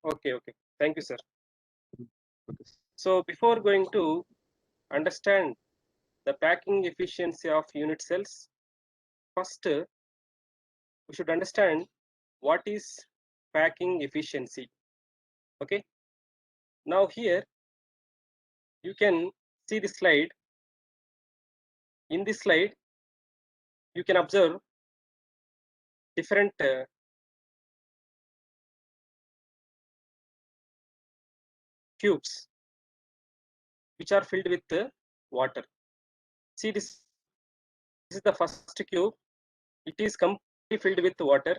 Okay, okay. Thank you, sir. Okay. So before going to understand the packing efficiency of unit cells, first we should understand what is packing efficiency. Okay. Now here you can see the slide. In this slide, you can observe different cubes which are filled with water. See this is the first cube. It is completely filled with water,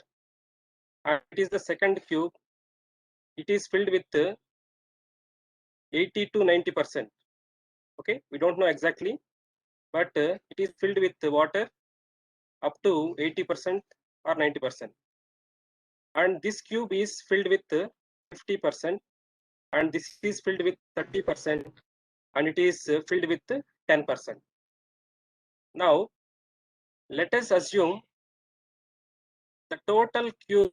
and it is the second cube. It is filled with 80 to 90%. Okay, we don't know exactly, but it is filled with water up to 80% or 90%. And this cube is filled with 50%, and this is filled with 30%, and it is filled with 10%. Now, let us assume the total cube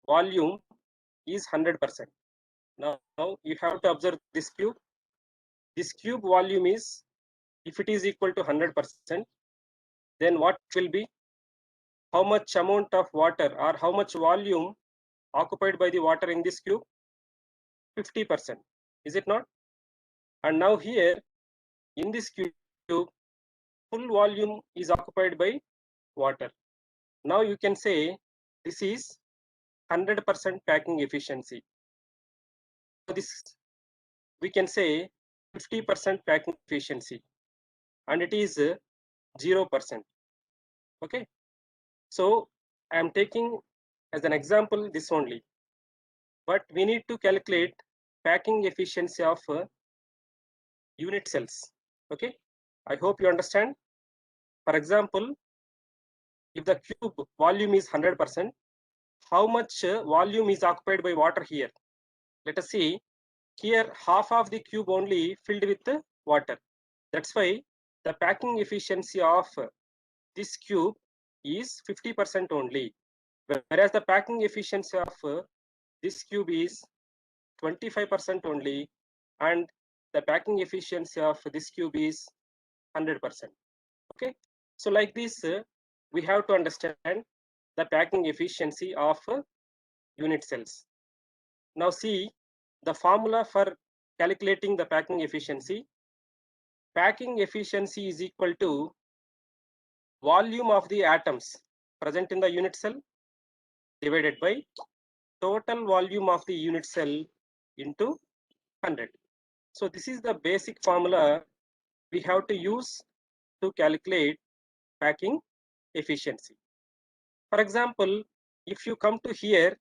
volume is 100%. Now, you have to observe this cube. This cube volume is, if it is equal to 100%, then what will be? How much amount of water or how much volume occupied by the water in this cube? 50%. Is it not? And now here, in this cube, full volume is occupied by water. Now you can say this is 100% packing efficiency. This we can say 50% packing efficiency, and it is 0%. Okay, so I am taking as an example this only, but we need to calculate packing efficiency of unit cells. Okay, I hope you understand. For example, if the cube volume is 100%, how much volume is occupied by water here? Let us see. Here, half of the cube only filled with water. That's why the packing efficiency of this cube is 50% only, whereas the packing efficiency of this cube is 25% only, and the packing efficiency of this cube is 100%. Okay, so like this, we have to understand the packing efficiency of unit cells. Now see the formula for calculating the packing efficiency. Packing efficiency is equal to volume of the atoms present in the unit cell divided by total volume of the unit cell into 100. So this is the basic formula we have to use to calculate packing efficiency. For example, if you come to here,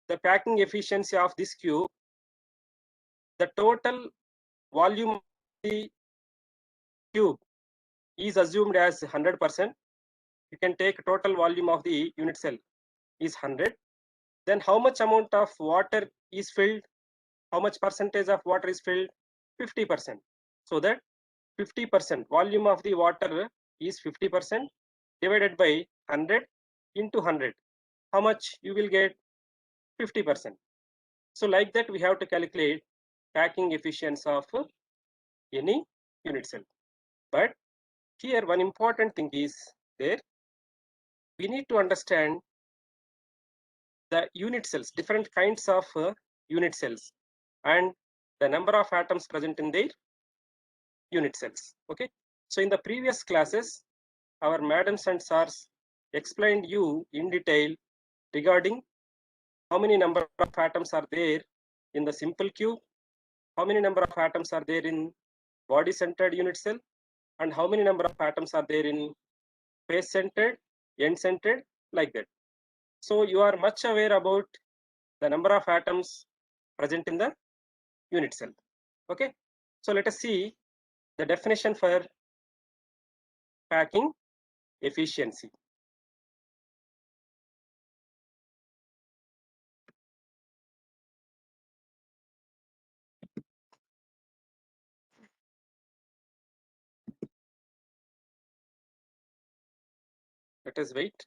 the packing efficiency of this cube, the total volume of the cube is assumed as 100%. You can take total volume of the unit cell is 100. Then how much amount of water is filled? How much percentage of water is filled? 50%. So that 50% volume of the water is 50% divided by 100 into 100. How much you will get? 50%. So like that we have to calculate packing efficiency of any unit cell. But here one important thing is there. We need to understand the unit cells, different kinds of unit cells, and the number of atoms present in their unit cells. Okay, so in the previous classes, our madams and sirs explained you in detail regarding how many number of atoms are there in the simple cube, how many number of atoms are there in body centered unit cell, and how many number of atoms are there in face centered, end centered, like that. So you are much aware about the number of atoms present in the unit cell. Okay, so let us see the definition for packing efficiency. Let us wait.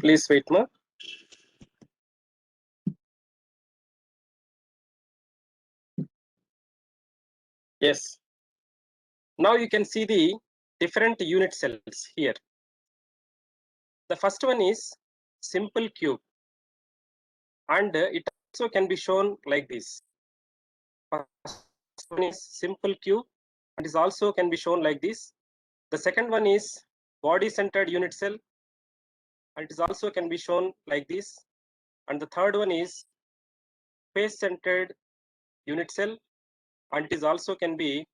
Please wait, ma. Yes. Now you can see the different unit cells here. The first one is simple cube, and it also can be shown like this. First one is simple cube, and is also can be shown like this. The second one is body-centered unit cell, and it is also can be shown like this. And the third one is face-centered unit cell, and it is also can be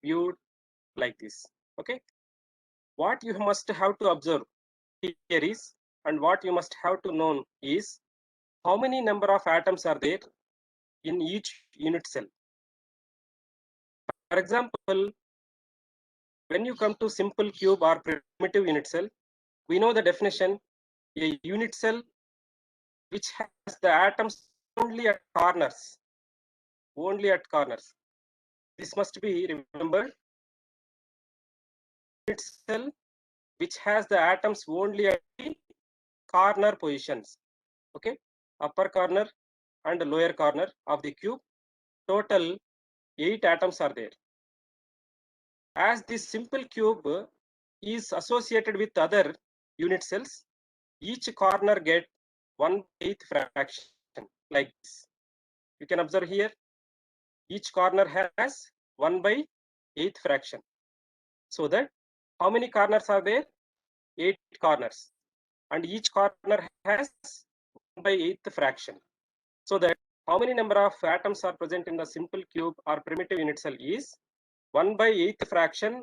viewed like this. Okay. What you must have to observe here is, and what you must have to know is, how many number of atoms are there in each unit cell. For example, when you come to simple cube or primitive unit cell, we know the definition: a unit cell which has the atoms only at corners. Only at corners. This must be remembered. Unit cell which has the atoms only at the corner positions. Okay, upper corner and lower corner of the cube. Total 8 atoms are there. As this simple cube is associated with other unit cells, each corner get 1/8 fraction like this. You can observe here, each corner has 1/8 fraction. So that how many corners are there? 8 corners, and each corner has 1/8 fraction. So that how many number of atoms are present in the simple cube or primitive unit cell is 1/8 fraction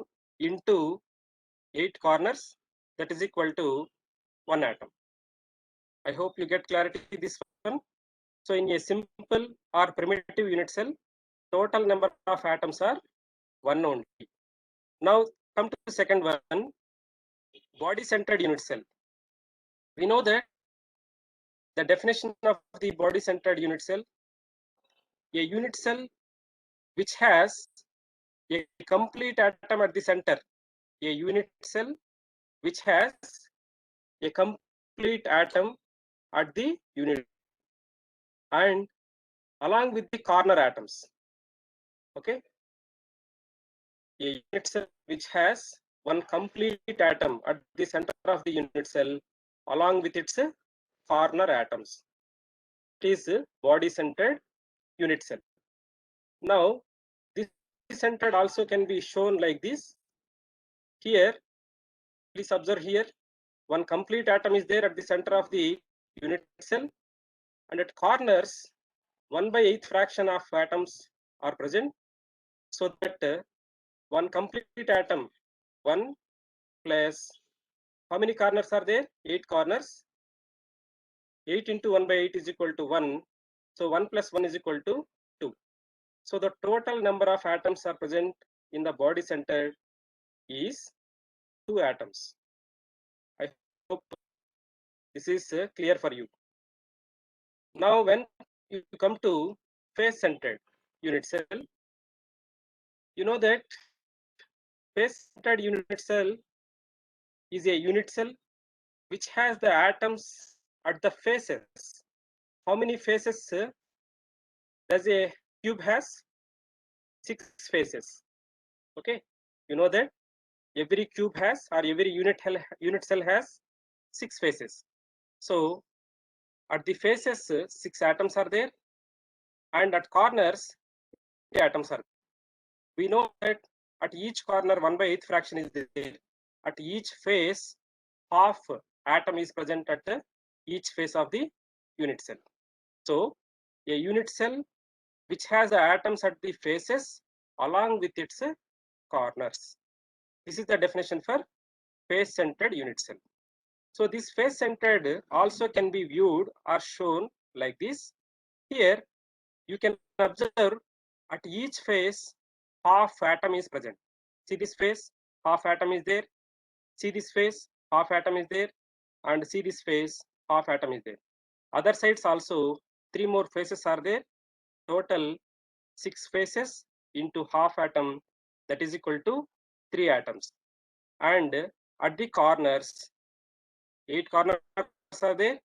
into 8 corners, that is equal to 1 atom. I hope you get clarity this one. So in a simple or primitive unit cell, total number of atoms are 1 only. Now come to the second one, body-centered unit cell. We know that the definition of the body-centered unit cell, a unit cell which has a complete atom at the center. A unit cell which has a complete atom at the unit and along with the corner atoms. Okay, a unit cell which has one complete atom at the center of the unit cell along with its corner atoms. It is body-centered unit cell. Now this centered also can be shown like this. Here, please observe here, one complete atom is there at the center of the unit cell, and at corners 1/8 fraction of atoms are present, so that one complete atom, 1 plus, how many corners are there? 8 corners. 8 into 1/8 is equal to 1. So 1 plus 1 is equal to 2. So the total number of atoms are present in the body center is 2 atoms. I hope this is clear for you. Now when you come to face-centered unit cell, you know that face-centered unit cell is a unit cell which has the atoms at the faces. How many faces does a cube has? 6 faces. Okay, you know that every cube has, or every unit cell has 6 faces. So at the faces 6 atoms are there, and at corners 8 atoms are there. We know that at each corner 1/8 fraction is there. At each face, half atom is present at each face of the unit cell. So a unit cell which has the atoms at the faces along with its corners. This is the definition for face-centered unit cell. So this face-centered also can be viewed or shown like this. Here you can observe at each face half atom is present. See this face, half atom is there. See this face, half atom is there. And see this face, half atom is there. Other sides also 3 more faces are there. Total 6 faces into half atom, that is equal to 3 atoms. And at the corners, 8 corners are there?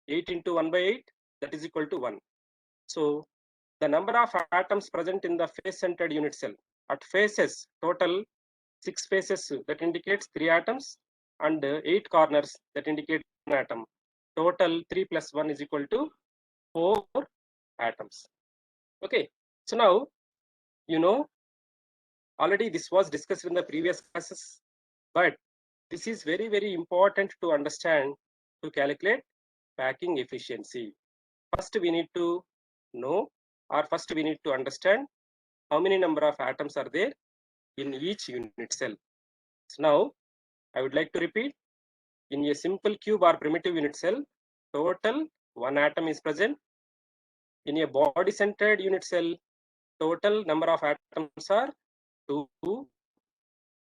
8 into 1 by 8, that is equal to 1. So the number of atoms present in the face-centered unit cell. At faces, total 6 faces, that indicates 3 atoms, and 8 corners, that indicate 1 atom. Total 3 plus 1 is equal to 4 atoms. Okay, so now you know already this was discussed in the previous classes, but this is very, very important to understand to calculate packing efficiency. First we need to know, or first we need to understand how many number of atoms are there in each unit cell. So now I would like to repeat, in a simple cube or primitive unit cell, total 1 atom is present. In a body centered unit cell, total number of atoms are 2.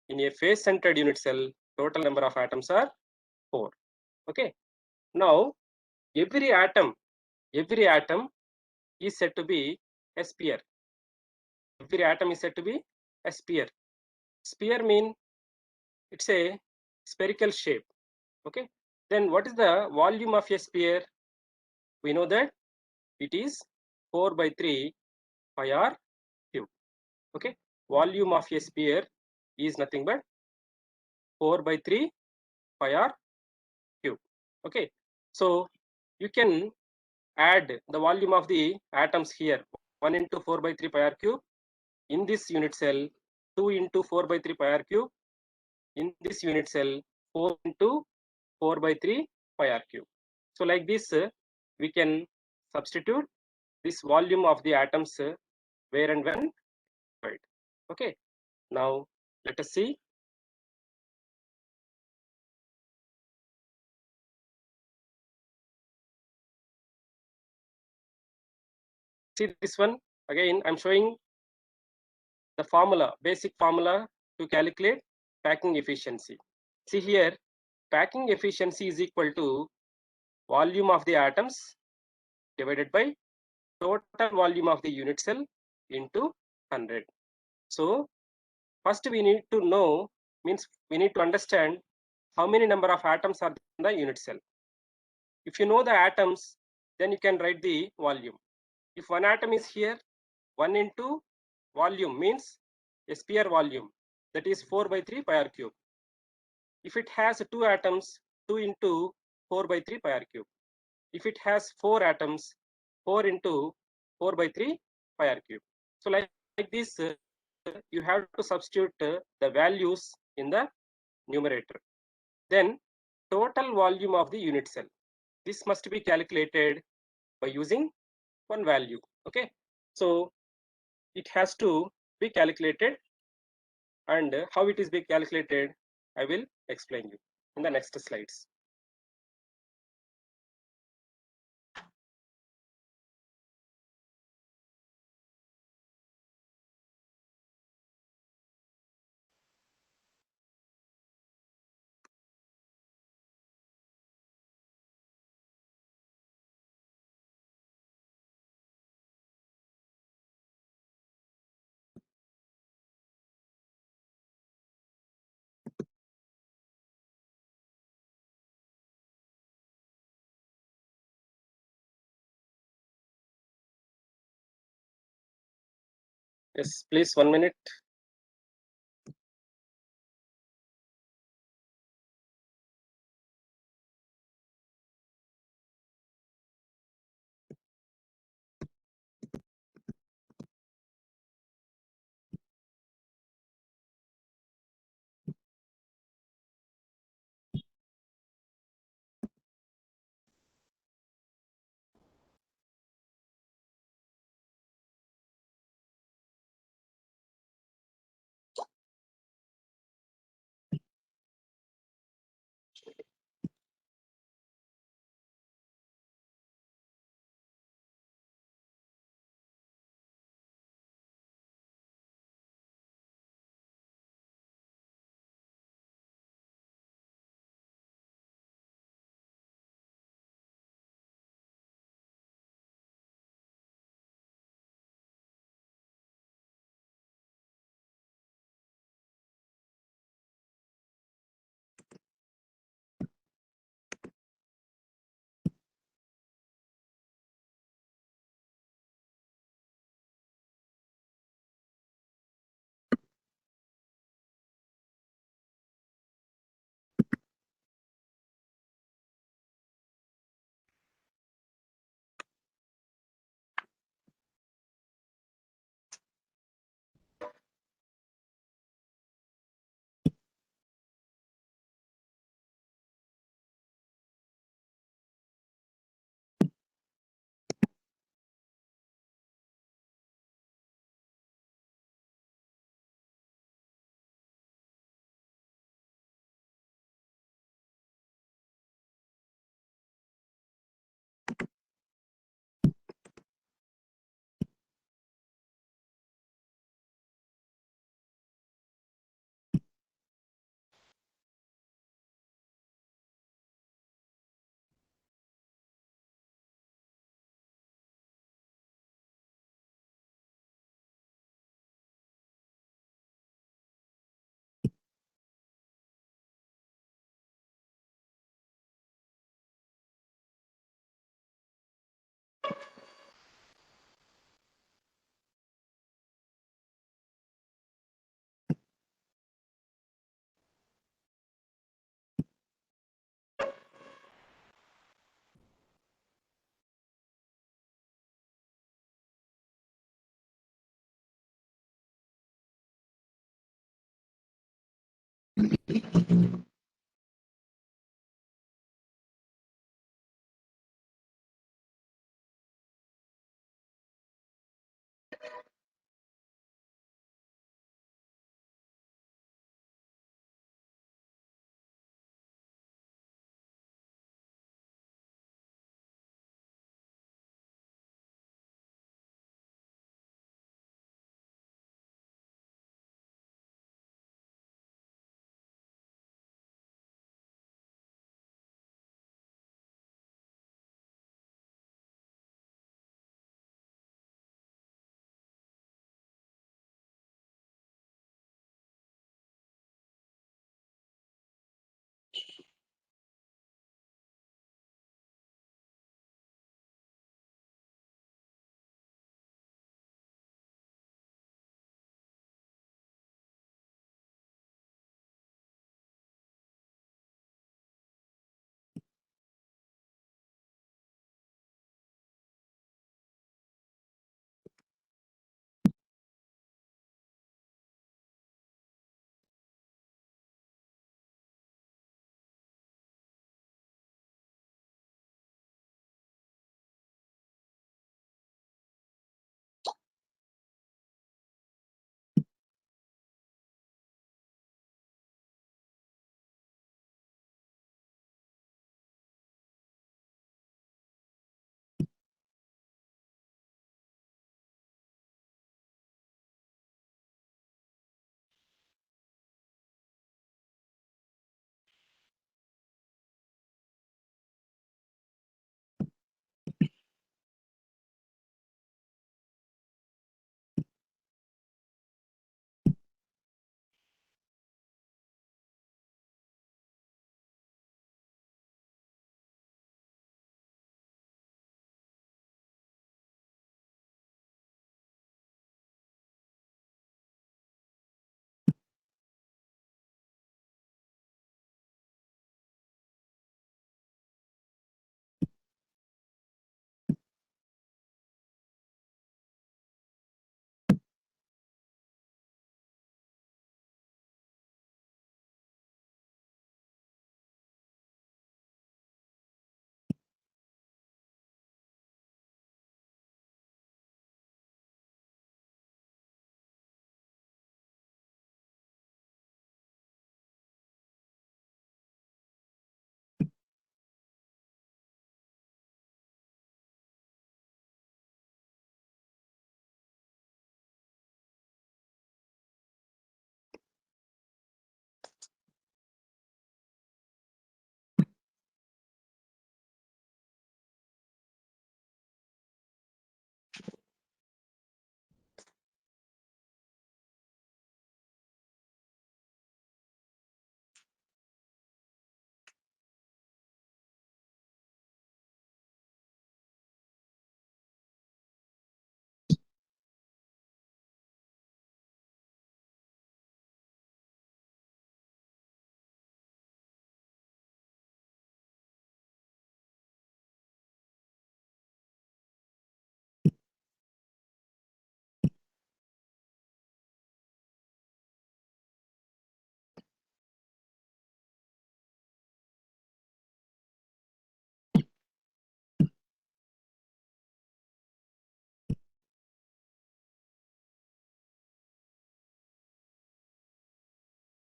In a face centered unit cell, total number of atoms are 4. Okay, now every atom is said to be a sphere. Every atom is said to be a sphere. Sphere mean it's a spherical shape. Okay, then what is the volume of a sphere? We know that it is 4 by 3 pi r cube. Okay, volume of a sphere is nothing but 4 by 3 pi r cube. Okay, so you can add the volume of the atoms here, 1 into 4 by 3 pi r cube in this unit cell, 2 into 4 by 3 pi r cube in this unit cell, 4 into 4 by 3 pi r cube. So like this, we can substitute this volume of the atoms where and when required. Okay, now let us see. See this one again. I'm showing the formula, basic formula to calculate packing efficiency. See here, packing efficiency is equal to volume of the atoms divided by total volume of the unit cell into 100. So first we need to know, means we need to understand how many number of atoms are in the unit cell. If you know the atoms, then you can write the volume. If one atom is here, 1 into volume means a sphere volume, that is 4 by 3 pi r cube. If it has 2 atoms, 2 into 4 by 3 pi r cube. If it has 4 atoms, 4 into 4 by 3 pi r cube. So like this, you have to substitute the values in the numerator. Then total volume of the unit cell. This must be calculated by using one value. Okay, so it has to be calculated, and how it is being calculated, I will explain you in the next slides. Yes, please, 1 minute.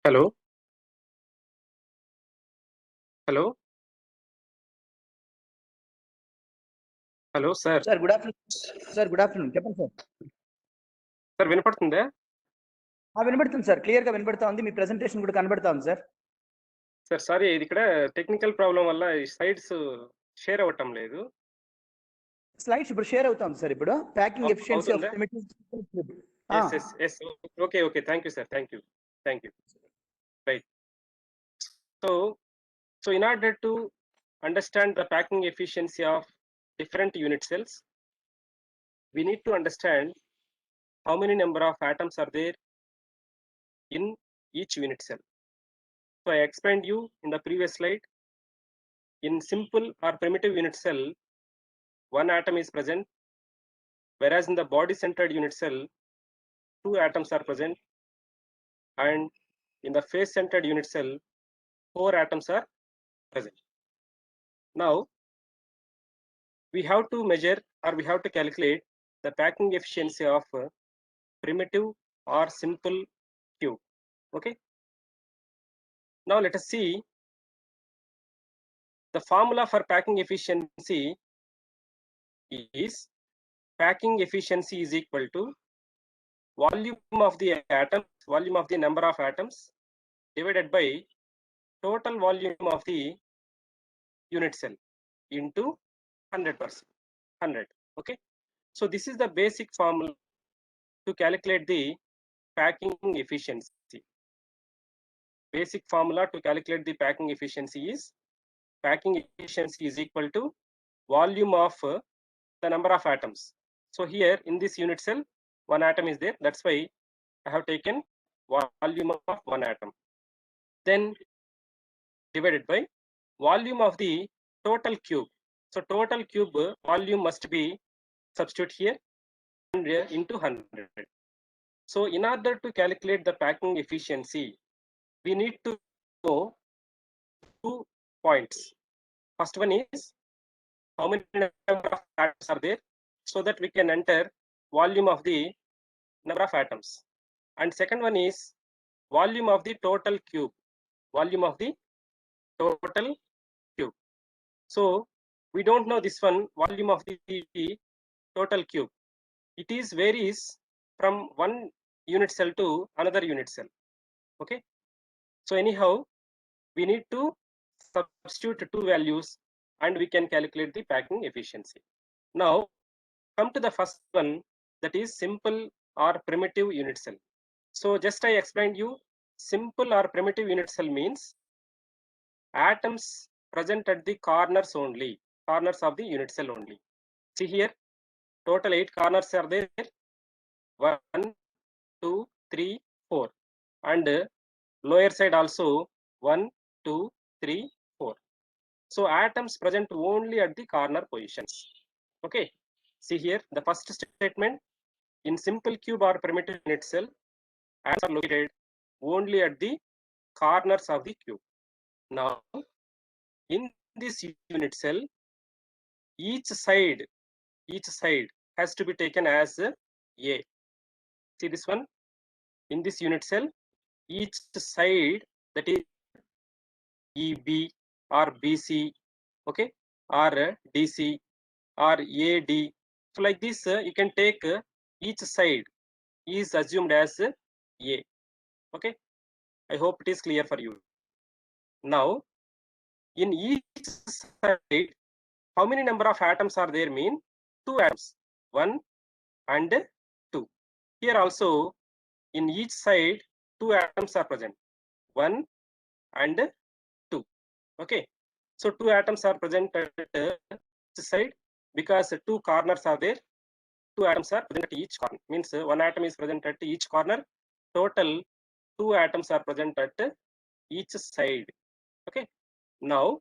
Hello. Hello. Hello, sir. Sir good afternoon. Sir good afternoon, చెప్పండి sir. Sir వినపడుతుందా? వినబడుతుంది sir, clear గా వినబడతా ఉంది. మీ presentation కూడా కనబడతా ఉంది sir. Sir sorry, ఇది ఇక్కడ టెక్నికల్ ప్రాబ్లం వల్ల ఈ స్లైడ్స్ షేర్ అవ్వటం లేదు. స్లైడ్స్ ఇప్పుడు షేర్ అవుతుంది సార్. ఇప్పుడు packing efficiency of yes. Okay, thank you sir, thank you. Right. So in order to understand the packing efficiency of different unit cells, we need to understand how many number of atoms are there in each unit cell. So I explained you in the previous slide. In simple or primitive unit cell, one atom is present, whereas in the body centered unit cell, two atoms are present, and in the face centered unit cell, four atoms are present. Now we have to measure or we have to calculate the packing efficiency of primitive or simple cube. Okay, now let us see the formula for packing efficiency is packing efficiency is equal to volume of the atoms, volume of the number of atoms divided by total volume of the unit cell into 100%. 100. Okay, so this is the basic formula to calculate the packing efficiency. Basic formula to calculate the packing efficiency is packing efficiency is equal to volume of the number of atoms. So here in this unit cell, one atom is there. That's why I have taken volume of one atom. Then divided by volume of the total cube. So total cube volume must be substitute here and into 100. So in order to calculate the packing efficiency, we need to know 2 points. First one is how many number of atoms are there, so that we can enter volume of the number of atoms. And second one is volume of the total cube, volume of the total cube. So we don't know this one, volume of the total cube. It is varies from one unit cell to another unit cell. Okay, so anyhow we need to substitute two values and we can calculate the packing efficiency. Now come to the first one, that is simple or primitive unit cell. So just I explained you, simple or primitive unit cell means atoms present at the corners only, corners of the unit cell only. See here, total 8 corners are there, 1, 2, 3, 4, and lower side also 1, 2, 3, 4. So atoms present only at the corner positions. Okay, see here the first statement, in simple cube or primitive unit cell, atoms are located only at the corners of the cube. Now in this unit cell, each side has to be taken as A. See this one, in this unit cell, each side, that is EB or BC, okay, or DC or AD. So like this you can take each side is assumed as A. Okay, I hope it is clear for you. Now in each side, how many number of atoms are there mean 2 atoms, 1 and 2. Here also in each side 2 atoms are present, 1 and 2. Okay, so 2 atoms are present at this side because 2 corners are there, 2 atoms are present at each corner, means 1 atom is present at each corner, total 2 atoms are present at each side. Okay, now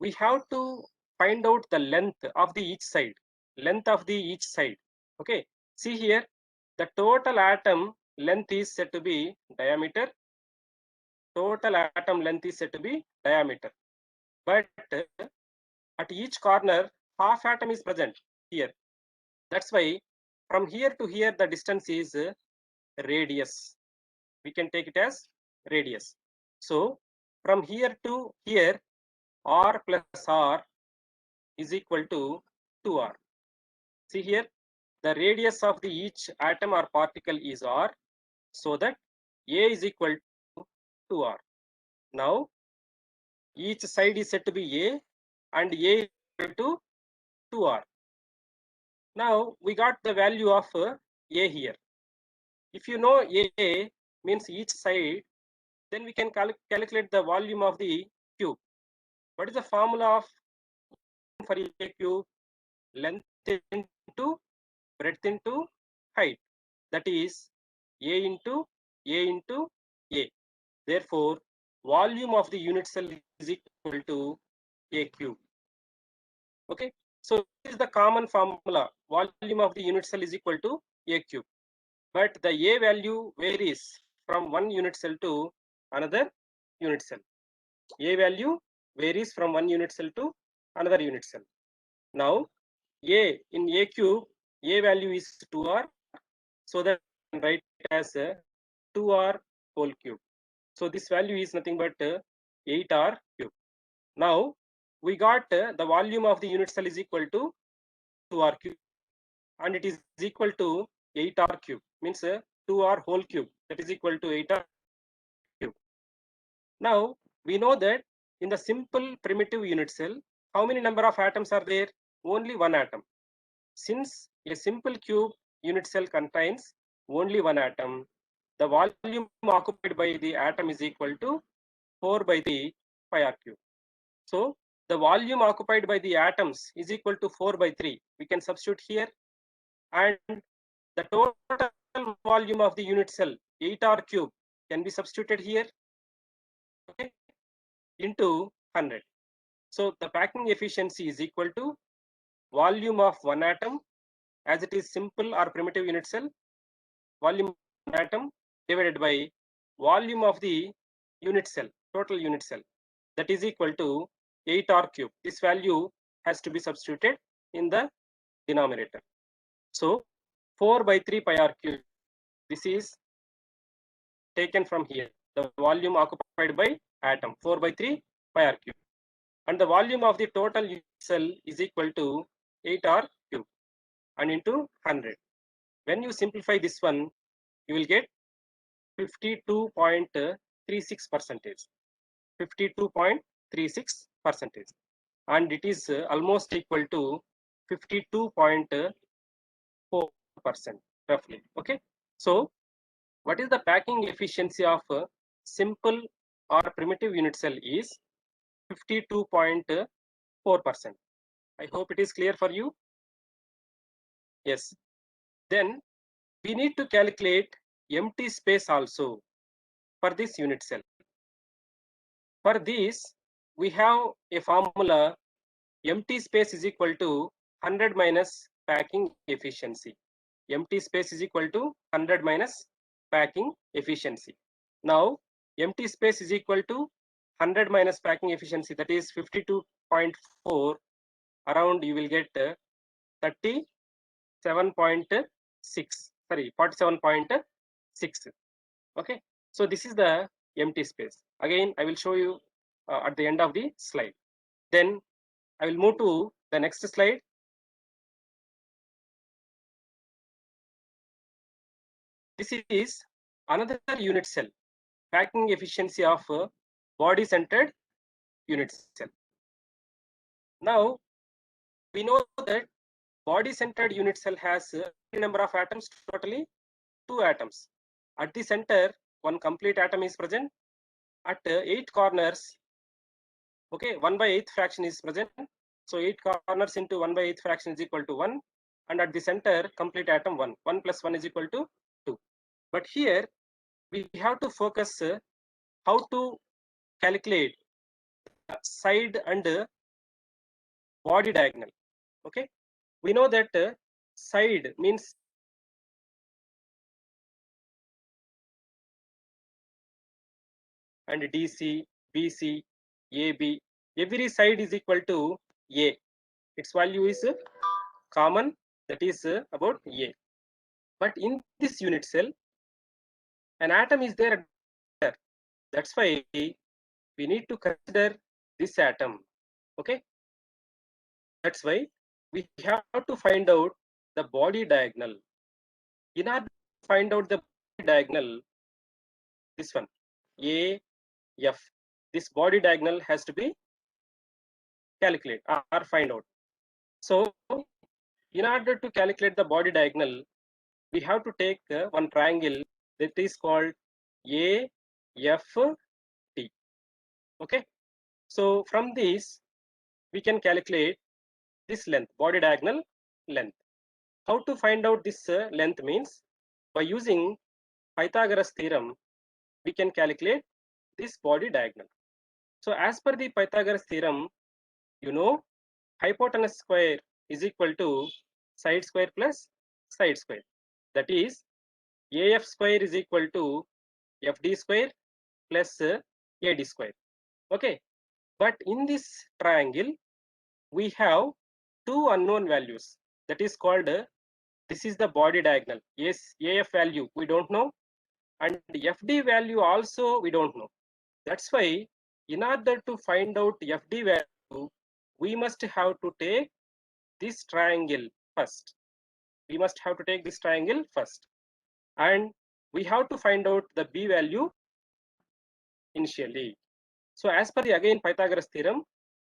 we have to find out the length of the each side, length of the each side. Okay, see here, the total atom length is said to be diameter, total atom length is said to be diameter, but at each corner half atom is present here. That's why from here to here the distance is radius. We can take it as radius. So from here to here, r plus r is equal to 2r. See here, the radius of the each atom or particle is r, so that a is equal to 2r. Now each side is said to be a, and a is equal to 2r. Now we got the value of a here. If you know a means each side, then we can calculate the volume of the cube. What is the formula of for a cube? Length into breadth into height. That is a into a into a. Therefore, volume of the unit cell is equal to a cube. Okay, so this is the common formula. Volume of the unit cell is equal to a cube. But the a value varies from one unit cell to another unit cell. A value varies from one unit cell to another unit cell. Now, a in a cube, a value is 2r, so that I can write it as 2r whole cube. So this value is nothing but 8r cube. Now we got the volume of the unit cell is equal to 2r cube, and it is equal to 8r cube, means 2r whole cube, that is equal to 8r cube. Now we know that in the simple primitive unit cell, how many number of atoms are there? Only one atom. Since a simple cube unit cell contains only one atom, the volume occupied by the atom is equal to 4 by 3 pi r cube. So the volume occupied by the atoms is equal to 4 by 3. We can substitute here, and the total volume of the unit cell, 8r cube, can be substituted here, okay, into 100. So the packing efficiency is equal to volume of one atom, as it is simple or primitive unit cell, volume of one atom divided by volume of the unit cell, total unit cell, that is equal to 8r cube. This value has to be substituted in the denominator. So 4 by 3 pi r cube, this is taken from here, the volume occupied by atom, 4 by 3 pi r cube, and the volume of the total cell is equal to 8r cube, and into 100. When you simplify this one, you will get 52.36%. 52.36%, and it is almost equal to 52.4% roughly. Okay, so what is the packing efficiency of a simple or primitive unit cell is 52.4%. I hope it is clear for you. Yes. Then we need to calculate empty space also for this unit cell. For this, we have a formula: empty space is equal to 100 minus packing efficiency. Empty space is equal to 100 minus packing efficiency. Now, empty space is equal to 100 minus packing efficiency, that is 52.4. Around you will get 37.6. Sorry, 47.6. Okay, so this is the empty space. Again, I will show you at the end of the slide. Then I will move to the next slide. This is another unit cell, packing efficiency of body-centered unit cell. Now we know that body-centered unit cell has a number of atoms, totally 2 atoms. At the center, one complete atom is present. At 8 corners, okay, 1 by 8th fraction is present. So 8 corners into 1 by 8th fraction is equal to 1, and at the center, complete atom 1. 1 plus 1 is equal to 2. But here we have to focus how to calculate side and body diagonal. Okay, we know that side means and DC, BC, AB, every side is equal to A. Its value is common, that is about A. But in this unit cell, an atom is there. That's why we need to consider this atom. Okay. That's why we have to find out the body diagonal. In order to find out the body diagonal, this one, A, F, this body diagonal has to be calculated or find out. So in order to calculate the body diagonal, we have to take one triangle that is called AFD. Okay. So from this, we can calculate this length, body diagonal length. How to find out this length means by using Pythagoras theorem, we can calculate this body diagonal. So as per the Pythagoras theorem, you know, hypotenuse square is equal to side square plus side square. That is, AF square is equal to FD square plus AD square. Okay. But in this triangle, we have two unknown values. That is called, this is the body diagonal. Yes, AF value we don't know, and FD value also we don't know. That's why in order to find out FD value, we must have to take this triangle first. We must have to take this triangle first. And we have to find out the B value initially. So as per the again Pythagoras theorem,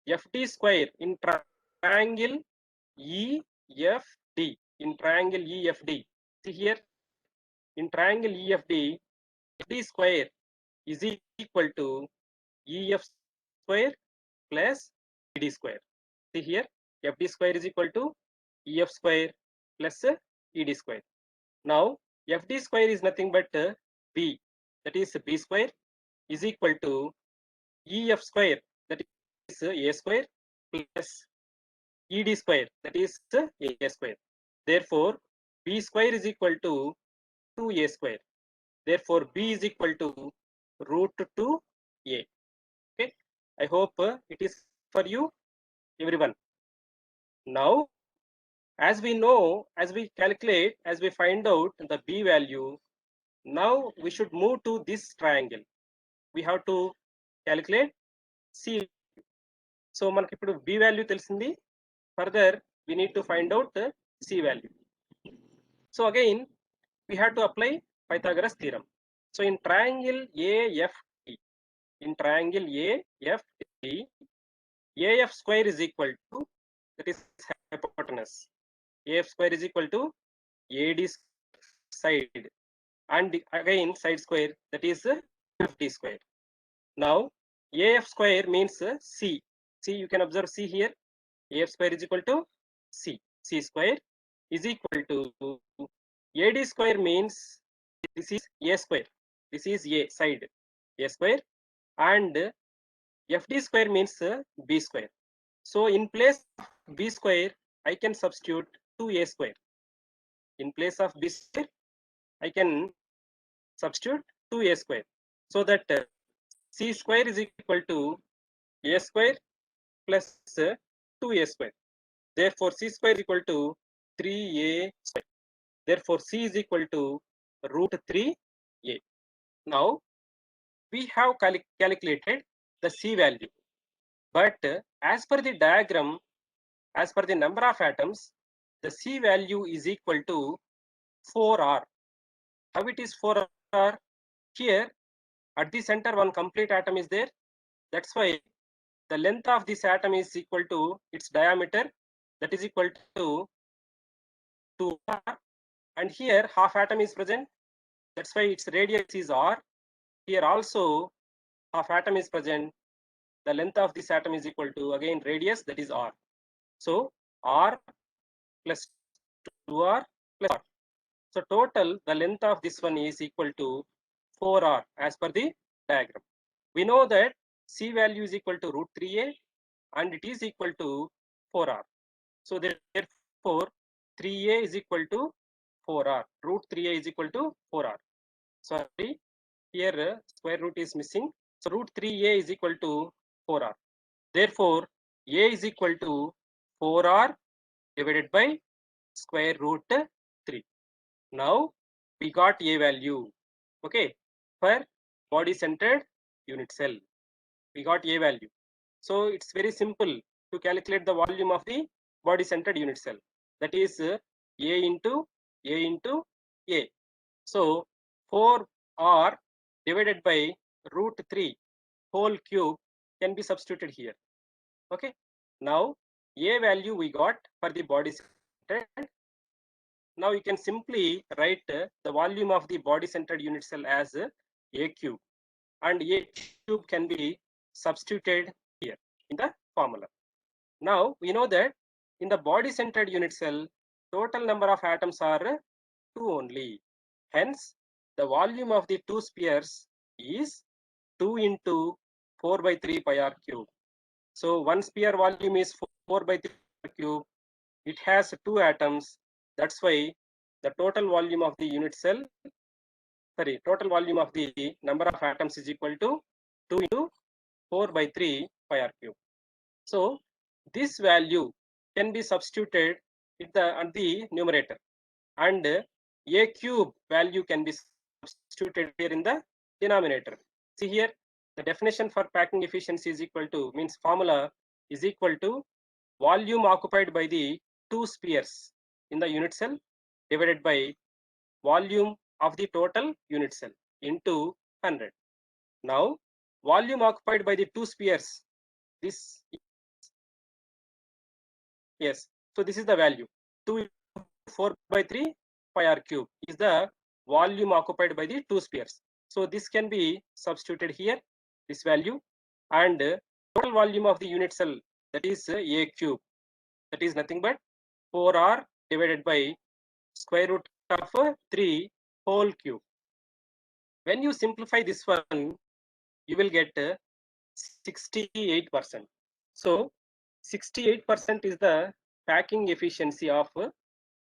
FD square in triangle EFD, in triangle EFD. See here, in triangle EFD, FD square is equal to EF square plus ED square. See here, FD square is equal to EF square plus ED square. Now, FD square is nothing but B, that is B square, is equal to EF square, that is A square, plus ED square, that is A square. Therefore, B square is equal to 2A square. Therefore, B is equal to root 2A. Okay, I hope it is for you, everyone. Now, as we know, as we calculate, as we find out the B value, now we should move to this triangle. We have to calculate C. So మనకి ఇప్పుడు B value తెలిసింది. Further, we need to find out the C value. So again, we have to apply Pythagoras theorem. So in triangle AFD, in triangle AFD, AF square is equal to, that is hypotenuse. AF square is equal to AD side, and again side square, that is FD square. Now AF square means C. See, you can observe C here. AF square is equal to C. C square is equal to AD square means this is A square. This is A side, A square, and FD square means B square. So in place of B square, I can substitute 2A square. In place of B square, I can substitute 2A square. So that C square is equal to A square plus 2A square. Therefore, C square is equal to 3A square. Therefore, C is equal to root 3A. Now, we have calculated the C value. But as per the diagram, as per the number of atoms, the C value is equal to 4R. How it is 4R? Here, at the center, one complete atom is there. That's why the length of this atom is equal to its diameter, that is equal to 2R. And here, half atom is present. That's why its radius is R. Here also, half atom is present. The length of this atom is equal to, again, radius, that is R. So, R plus 2R plus R. So, total, the length of this one is equal to 4R as per the diagram. We know that C value is equal to root 3A and it is equal to 4R. So, therefore, 3A is equal to 4R. Root 3A is equal to 4R. Sorry, here square root is missing. So, root 3A is equal to 4R. Therefore, A is equal to 4R divided by square root 3. Now, we got A value. Okay, for body centered unit cell. We got A value. So it's very simple to calculate the volume of the body centered unit cell. That is A into A. So 4R divided by root 3 whole cube can be substituted here. Okay. Now A value we got for the body centered. Now you can simply write the volume of the body centered unit cell as A cube, and A cube can be substituted here in the formula. Now we know that in the body centered unit cell, total number of atoms are 2 only. Hence, the volume of the two spheres is 2 into 4 by 3 pi r cube. So one sphere volume is 4 by 3 cube. It has 2 atoms. That's why the total volume of the unit cell, total volume of the number of atoms is equal to 2 into 4 by 3 pi r cube. So this value can be substituted at the numerator, and A cube value can be substituted here in the denominator. See here, the definition for packing efficiency is equal to, means formula is equal to volume occupied by the two spheres in the unit cell divided by volume of the total unit cell into 100. Now, volume occupied by the two spheres, this, yes, so this is the value, 2 4 by 3 pi r cube is the volume occupied by the two spheres. So this can be substituted here, this value, and total volume of the unit cell, that is A cube, that is nothing but 4R divided by square root of 3 whole cube. When you simplify this one, you will get 68%. So 68% is the packing efficiency of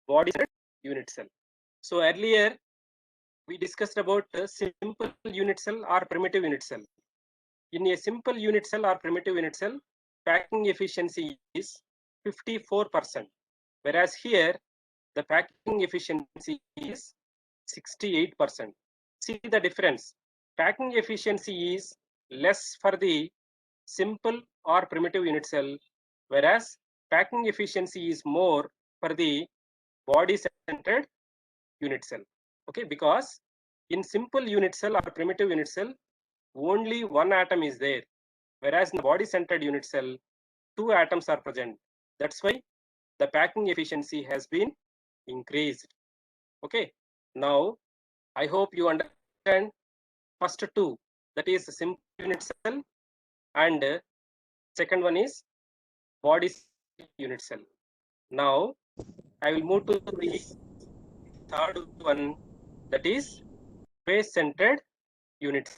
body unit cell. So earlier we discussed about simple unit cell or primitive unit cell. In a simple unit cell or primitive unit cell, packing efficiency is 54%, whereas here the packing efficiency is 68%. See the difference. Packing efficiency is less for the simple or primitive unit cell, whereas packing efficiency is more for the body centered unit cell. Okay, because in simple unit cell or primitive unit cell, only one atom is there, whereas in the body centered unit cell, 2 atoms are present. That's why the packing efficiency has been increased. Okay, now I hope you understand first two, that is simple unit cell, and second one is body unit cell. Now I will move to the third one, that is face centered unit.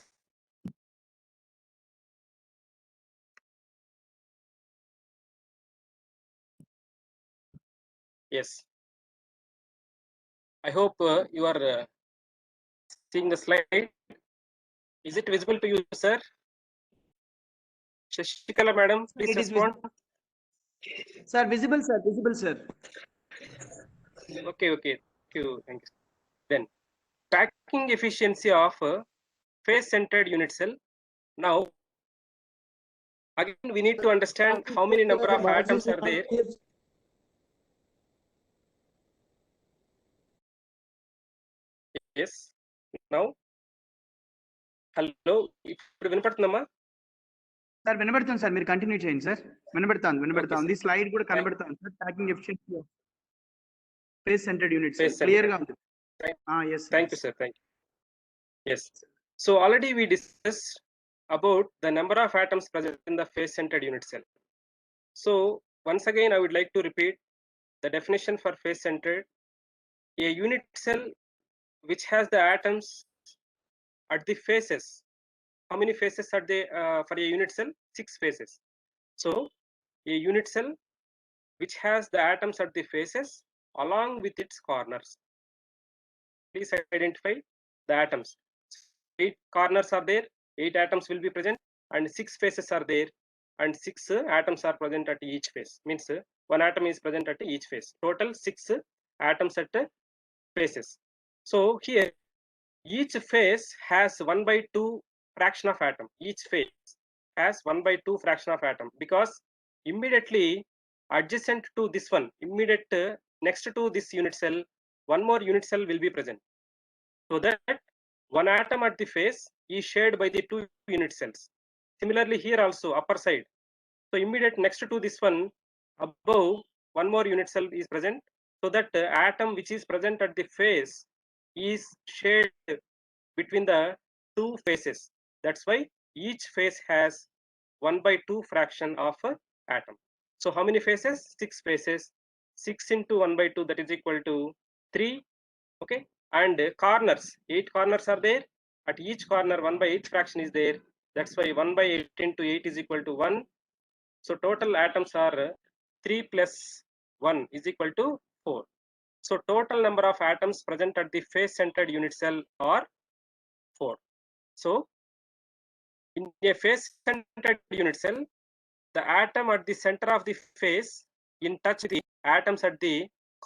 Yes, I hope you are seeing the slide. Is it visible to you, sir? Shashikala madam, please It is respond. Sir, visible, sir. Visible, sir. Okay, okay. Thank you. Then packing efficiency of face centered unit cell. Now again we need to understand how many number of atoms are there. Yes. Now, hello. ఇప్పుడు వినపడుతుందమ్మా? Sir వినబడుతుంది sir, మీరు continue చేయండి sir. వినబడుతుంది. Slide కూడా కనబడుతుంది sir. Packing efficiency of face centred units clear గా ఉంది. Yes, sir. Thank you, sir. Thank you. Yes. So already we discussed about the number of atoms present in the face centered unit cell. So once again I would like to repeat the definition for face centered. A unit cell which has the atoms at the faces. How many faces are there for a unit cell? 6 faces. So a unit cell which has the atoms at the faces along with its corners. Please identify the atoms. 8 corners are there, 8 atoms will be present, and 6 faces are there, and 6 atoms are present at each face. Means 1 atom is present at each face. Total 6 atoms at faces. So here each face has 1/2 fraction of atom. Each phase has 1/2 fraction of atom, because immediately adjacent to this one, immediate next to this unit cell, one more unit cell will be present. So that one atom at the face is shared by the 2 unit cells. Similarly here also upper side. So immediate next to this one, above, one more unit cell is present. So that atom which is present at the face is shared between the 2 faces. That's why each face has 1/2 fraction of atom. So how many faces? 6 faces. 6 into 1/2, that is equal to 3. Okay. And corners, 8 corners are there. At each corner 1/8 fraction is there. That's why 1/8 into 8 is equal to 1. So total atoms are 3 plus 1 is equal to 4. So total number of atoms present at the face centered unit cell are 4. So in a face centered unit cell, the atom at the center of the face in touch with the atoms at the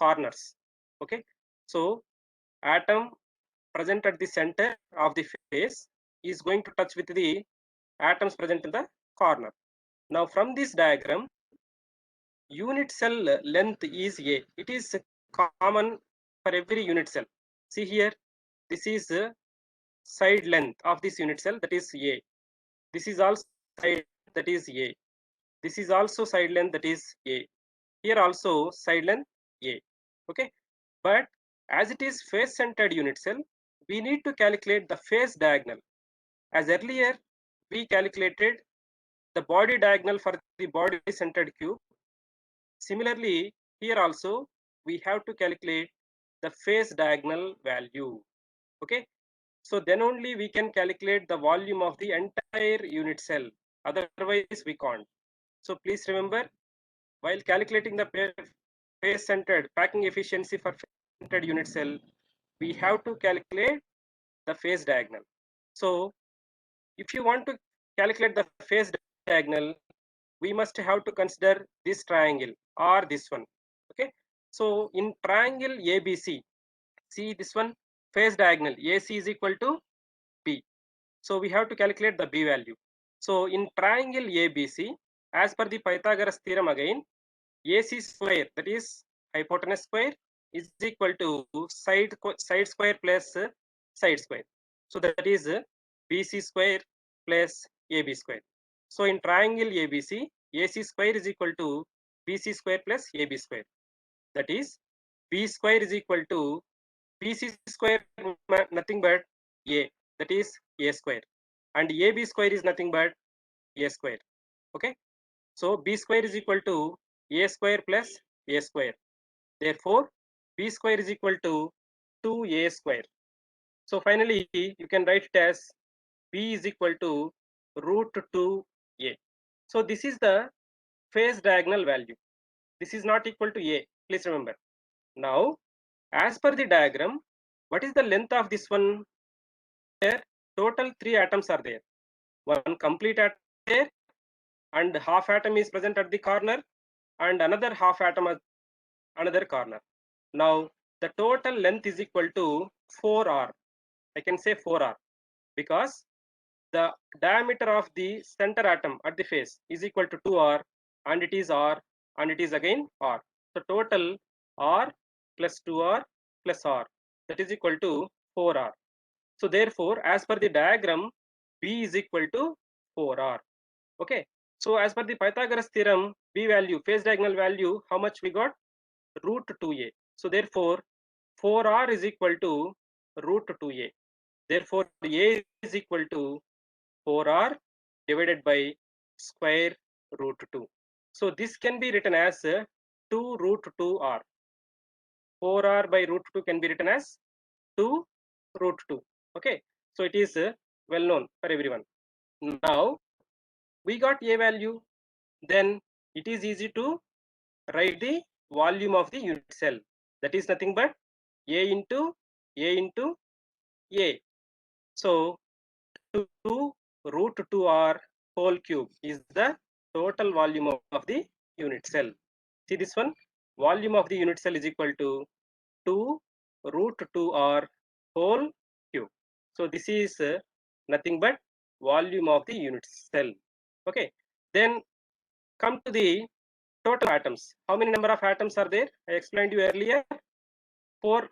corners. Okay. So atom present at the center of the face is going to touch with the atoms present in the corner. Now from this diagram, unit cell length is A. It is common for every unit cell. See here, this is side length of this unit cell, that is A. This is also side, that is A. This is also side length, that is A. Here also side length A. Okay. But as it is face centered unit cell, we need to calculate the face diagonal. As earlier we calculated the body diagonal for the body centered cube. Similarly, here also we have to calculate the face diagonal value. Okay. So then only we can calculate the volume of the entire unit cell. Otherwise we can't. So please remember, while calculating the face centered packing efficiency for face centered unit cell, we have to calculate the face diagonal. So if you want to calculate the face diagonal, we must have to consider this triangle or this one. Okay. So in triangle ABC, see this one, face diagonal AC is equal to B. So we have to calculate the B value. So in triangle ABC, as per the Pythagoras theorem again, AC square, that is hypotenuse square, is equal to side square plus side square. So that is BC square plus AB square. So in triangle ABC, AC square is equal to BC square plus AB square. That is B square is equal to BC square, nothing but A, that is A square, and AB square is nothing but A square. Okay. So B square is equal to A square plus A square. Therefore, B square is equal to 2A square. So finally, you can write it as B is equal to root 2A. So this is the face diagonal value. This is not equal to A. Please remember. Now, as per the diagram, what is the length of this one? There, total 3 atoms are there. One complete atom there, and half atom is present at the corner, and another half atom at another corner. Now, the total length is equal to 4R. I can say 4R because the diameter of the center atom at the face is equal to 2R, and it is R, and it is again R. So total R plus 2R plus R, that is equal to 4R. So therefore, as per the diagram, B is equal to 4R. Okay. So as per the Pythagoras theorem, B value, face diagonal value, how much we got? Root 2A. So therefore, 4R is equal to root 2A. Therefore, A is equal to 4R divided by square root 2. So this can be written as 2 root 2R. 4R by root 2 can be written as 2 root 2. Okay. So it is well known for everyone. Now we got A value. Then it is easy to write the volume of the unit cell. That is nothing but A into A. So 2 root 2R whole cube is the total volume of the unit cell. See this one, volume of the unit cell is equal to 2 root 2R whole cube. So this is nothing but volume of the unit cell. Okay, then come to the total atoms. How many number of atoms are there? I explained you earlier. 4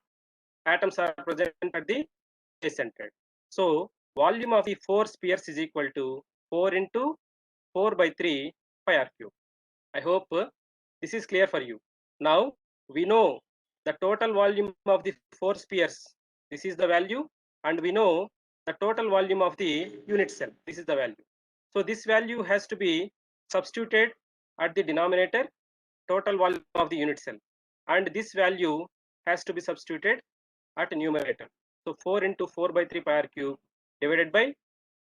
atoms are present at the face center. So volume of the 4 spheres is equal to 4 into 4 by 3 pi r cube. I hope this is clear for you. Now we know the total volume of the 4 spheres. This is the value, and we know the total volume of the unit cell. This is the value. So this value has to be substituted at the denominator, total volume of the unit cell, and this value has to be substituted at numerator. So 4 into 4 by 3 pi r cube divided by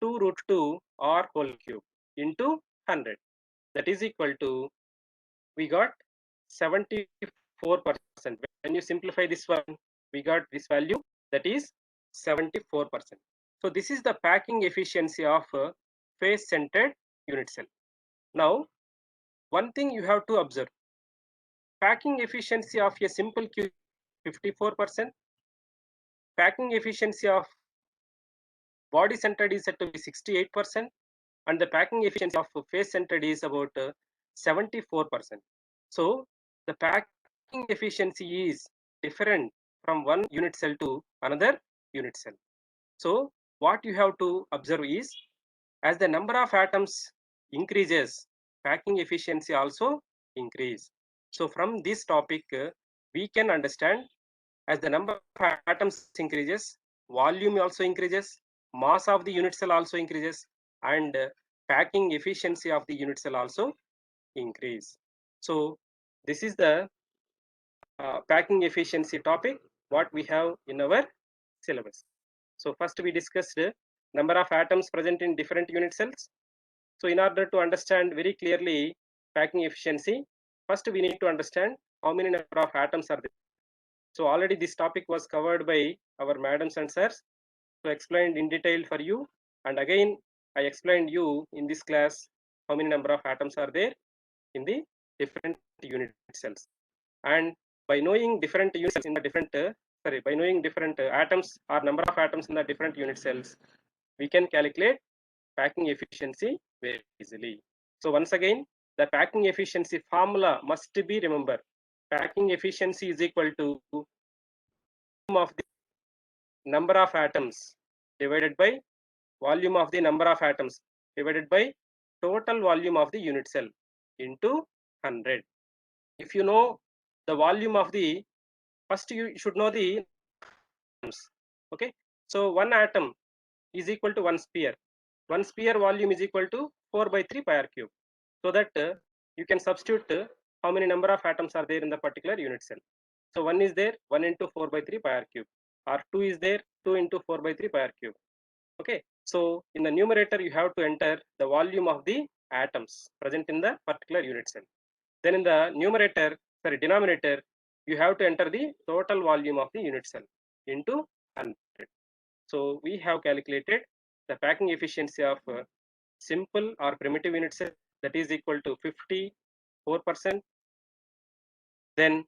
2 root 2 r whole cube into 100. That is equal to, we got 74%. When you simplify this one, we got this value, that is 74%. So this is the packing efficiency of face centered unit cell. Now, one thing you have to observe, packing efficiency of a simple cube 54%, packing efficiency of body centered is said to be 68%, and the packing efficiency of face centered is about 74%. So the packing efficiency is different from one unit cell to another unit cell. So what you have to observe is, as the number of atoms increases, packing efficiency also increase. So from this topic, we can understand, as the number of atoms increases, volume also increases, mass of the unit cell also increases, and packing efficiency of the unit cell also increase. So this is the packing efficiency topic what we have in our syllabus. So first we discussed number of atoms present in different unit cells. So in order to understand very clearly packing efficiency, first we need to understand how many number of atoms are there. So already this topic was covered by our madams and sirs, so explained in detail for you, and again I explained you in this class how many number of atoms are there in the different unit cells. And by knowing different unit cells in the different by knowing different atoms or number of atoms in the different unit cells, we can calculate packing efficiency very easily. So once again, the packing efficiency formula must be remembered. Packing efficiency is equal to of the number of atoms divided by volume of the number of atoms divided by total volume of the unit cell into 100. If you know the volume of the, first you should know the atoms. Okay, so one atom is equal to one sphere. One sphere volume is equal to 4 by 3 pi r cube. So that you can substitute how many number of atoms are there in the particular unit cell. So 1 is there, 1 into 4 by 3 pi r cube, or 2 is there, 2 into 4 by 3 pi r cube. Okay, so in the numerator you have to enter the volume of the atoms present in the particular unit cell. Then in the denominator, you have to enter the total volume of the unit cell into 100. So we have calculated the packing efficiency of simple or primitive unit cell, that is equal to 54%. Then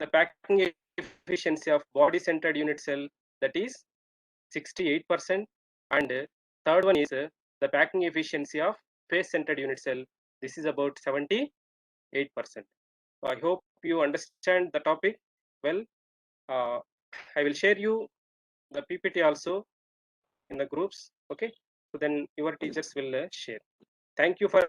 the packing efficiency of body centered unit cell, that is 68%. And third one is the packing efficiency of face centered unit cell. This is about 78%. So I hope you understand the topic well. I will share you the PPT also in the groups. Okay, so then your teachers will share. Thank you for